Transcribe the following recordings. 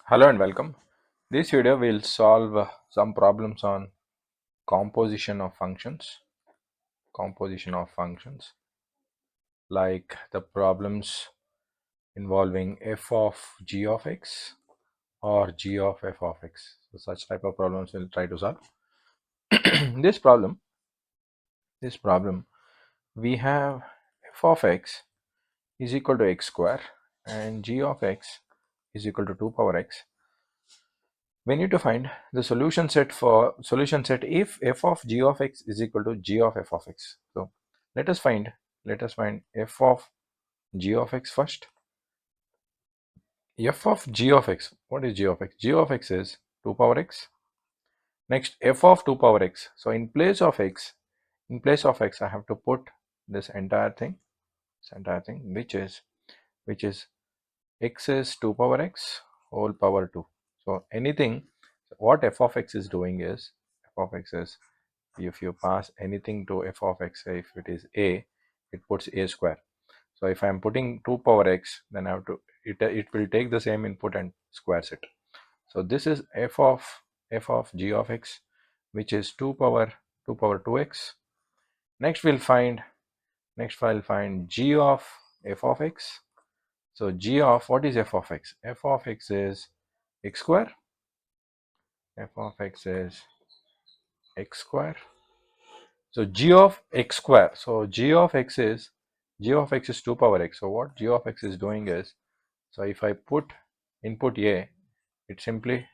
Hello and welcome. This video will solve some problems on composition of functions. Composition of functions, like the problems involving f of g of x or g of f of x. So such type of problems we'll try to solve. this problem, we have f of x is equal to x square and g of x is equal to 2 power x. We need to find the solution set if f of g of x is equal to g of f of x. So let us find f of g of x first. F of g of x, what is g of x? G of x is 2 power x. Next, f of 2 power x. So in place of x, I have to put this entire thing, which is x is 2 power x whole power 2. So anything, what f of x is doing is, f of x is, if you pass anything to f of x, if it is a, it puts a square. So if I am putting 2 power x, then I have to, it will take the same input and squares it. So this is f of g of x, which is 2 power 2x. Next we'll find g of f of x. So g of, what is f of x? F of x is x square. F of x is x square. So g of x square. So g of x is 2 power x. So what g of x is doing is, so if I put input a, it simply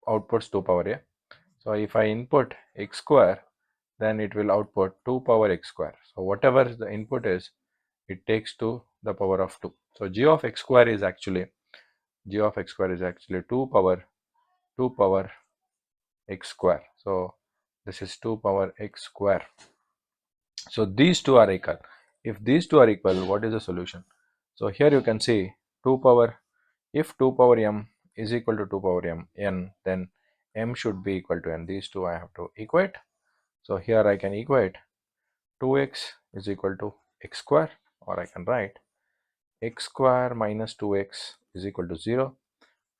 outputs 2 power a. So if I input x square, then it will output 2 power x square. So whatever the input is, it takes to the power of 2. So g of x square is actually 2 power x square. So this is 2 power x square. So these two are equal. If these two are equal, what is the solution? So here you can see 2 power, if 2 power m is equal to 2 power n, then m should be equal to n. These two I have to equate. So here I can equate 2x is equal to x square, or I can write x square minus 2x is equal to 0,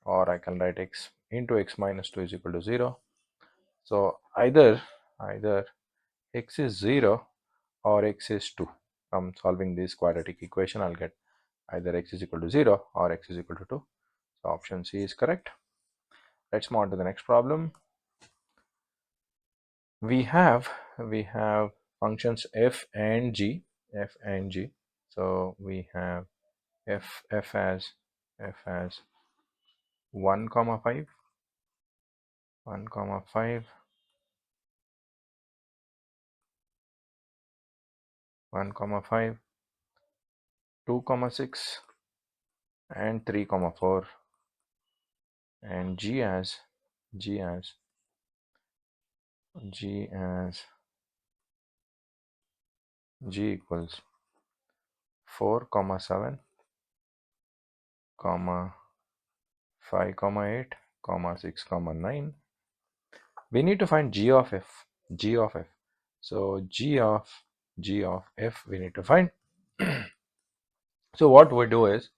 or I can write x into x minus 2 is equal to 0. So either x is 0 or x is 2. From solving this quadratic equation, I'll get either x is equal to 0 or x is equal to 2. So option C is correct. Let's move on to the next problem. We have functions f and g. So we have f as 1 comma 5, 1 comma 5, 1 comma 5, 2 comma 6, and 3 comma 4, and g as g equals 4 comma 7 comma 5 comma 8 comma 6 comma 9. We need to find g of f. So g of f we need to find. So what we do is,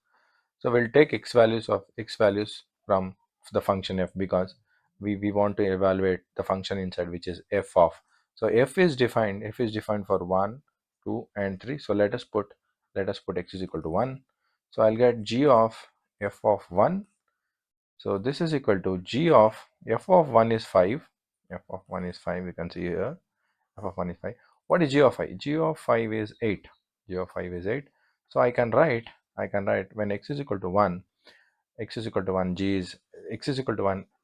so we'll take x values from the function f, because we want to evaluate the function inside, which is f of. So f is defined for 1, 2 and 3. So let us put x is equal to 1. So I'll get g of f of 1. So this is equal to g of f of 1 is 5. F of 1 is 5. You can see here f of 1 is 5. What is g of 5? G of 5 is 8. So I can write when x is equal to 1,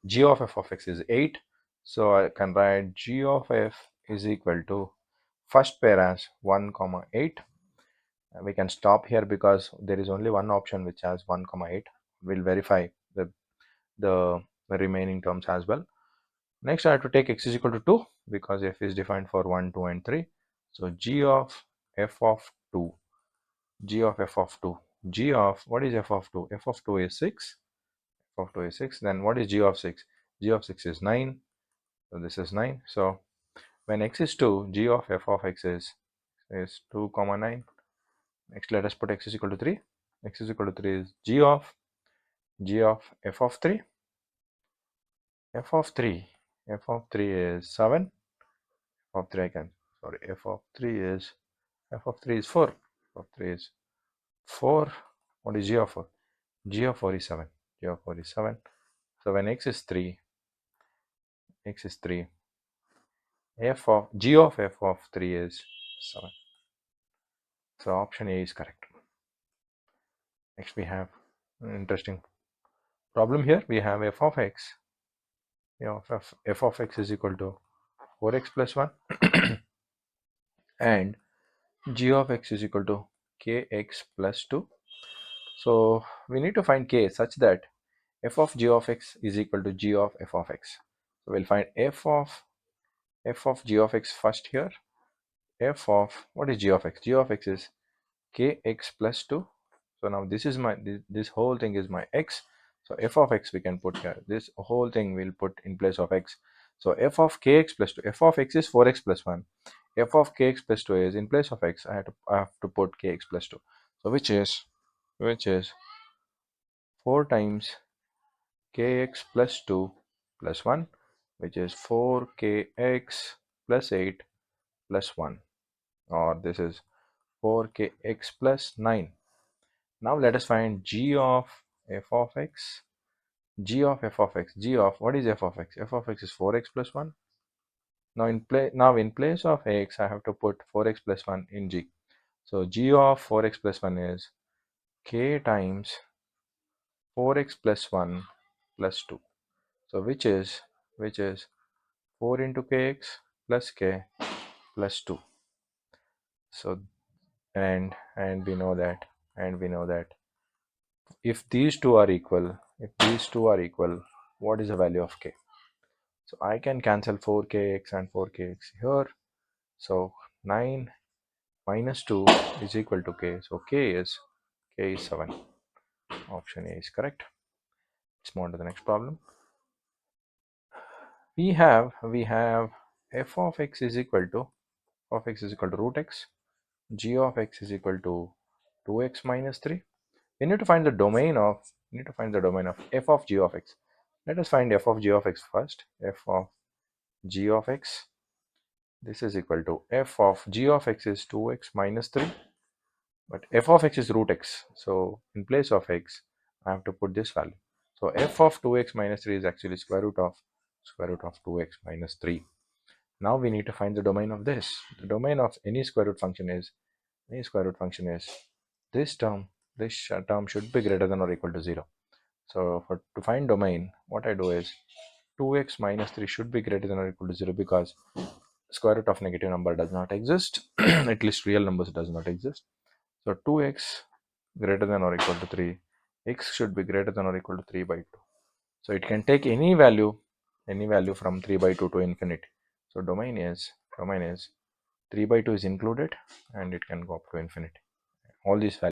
g of f of x is 8. So I can write g of f is equal to first pair as 1 comma 8. We can stop here because there is only one option which has 1 comma 8. We'll verify the remaining terms as well. Next I have to take x is equal to 2, because f is defined for 1, 2 and 3. So g of f of 2, what is f of 2? F of 2 is 6. Then what is g of 6? G of 6 is 9. So this is 9. So when x is 2, g of f of x is 2 comma 9. Next let us put x is equal to 3. X is equal to 3 is g of G of f of 3. F of 3. F of 3 is 7. F of 3 I can. Sorry. F of 3 is. F of 3 is 4. F of 3 is 4. What is G of 4? G of 4 is 7. G of 4 is 7. So when x is 3, x is 3. F of G of f of 3 is 7. So option A is correct. Next we have an interesting problem here. We have f of x. F of x is equal to 4x plus 1 and g of x is equal to kx plus 2. So we need to find k such that f of g of x is equal to g of f of x. So we'll find f of g of x first here. F of what is g of x? G of x is kx plus 2. So now this is my this whole thing is my x. So f of x we can put here. This whole thing we'll put in place of x. So f of kx plus 2. F of x is 4x plus 1. F of kx plus 2 is in place of x. I have to put kx plus 2. So which is 4 times kx plus 2 plus 1, which is 4kx plus 8 plus 1, or this is 4kx plus 9. Now let us find g of f of x. G of f of x. G of what is f of x? F of x is 4x plus 1. Now in place of x, I have to put 4x plus 1 in g. So g of 4x plus 1 is k times 4x plus 1 plus 2. So which is 4 into kx plus k plus 2. So and we know that if these two are equal, what is the value of k? So I can cancel 4kx and 4kx here. So 9 minus 2 is equal to k. So k is 7. Option A is correct. Let's move on to the next problem. We have f of x is equal to root x. G of x is equal to 2x minus 3. We need to find the domain of f of g of x. Let us find f of g of x first. F of g of x, this is equal to f of g of x is 2x minus 3, but f of x is root x. So in place of x, I have to put this value. So f of 2x minus 3 is actually square root of 2x minus 3. Now we need to find the domain of this. The domain of any square root function is this term should be greater than or equal to 0. So to find domain, what I do is 2x minus 3 should be greater than or equal to 0, because square root of negative number does not exist. At least real numbers does not exist. So 2x greater than or equal to 3, x should be greater than or equal to 3 by 2. So it can take any value from 3 by 2 to infinity. So domain is 3 by 2 is included, and it can go up to infinity. All these values